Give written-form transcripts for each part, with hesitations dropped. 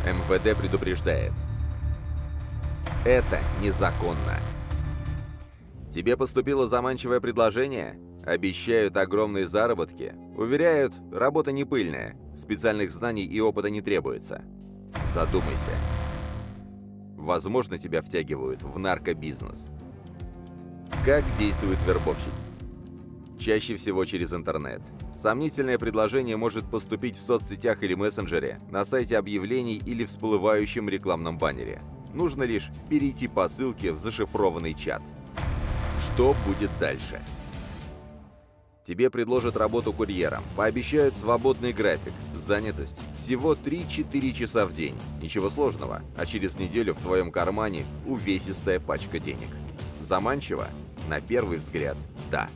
МВД предупреждает. Это незаконно. Тебе поступило заманчивое предложение? Обещают огромные заработки. Уверяют, работа не пыльная, специальных знаний и опыта не требуется. Задумайся. Возможно, тебя втягивают в наркобизнес. Как действуют вербовщики? Чаще всего через интернет. Сомнительное предложение может поступить в соцсетях или мессенджере, на сайте объявлений или всплывающем рекламном баннере. Нужно лишь перейти по ссылке в зашифрованный чат. Что будет дальше? Тебе предложат работу курьером, пообещают свободный график, занятость всего 3-4 часа в день. Ничего сложного, а через неделю в твоем кармане увесистая пачка денег. Заманчиво? На первый взгляд, да.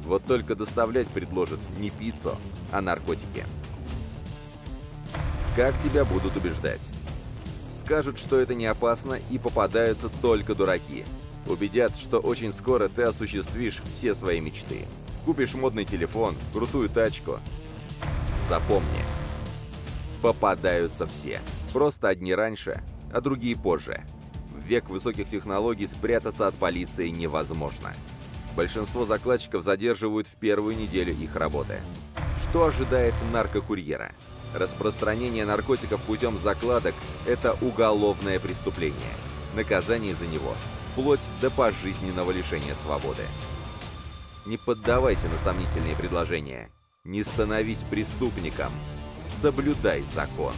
Вот только доставлять предложат не пиццу, а наркотики. Как тебя будут убеждать? Скажут, что это не опасно, и попадаются только дураки. Убедят, что очень скоро ты осуществишь все свои мечты. Купишь модный телефон, крутую тачку. Запомни. Попадаются все. Просто одни раньше, а другие позже. В век высоких технологий спрятаться от полиции невозможно. Большинство закладчиков задерживают в первую неделю их работы. Что ожидает наркокурьера? Распространение наркотиков путем закладок – это уголовное преступление. Наказание за него – вплоть до пожизненного лишения свободы. Не поддавайся на сомнительные предложения. Не становись преступником. Соблюдай закон.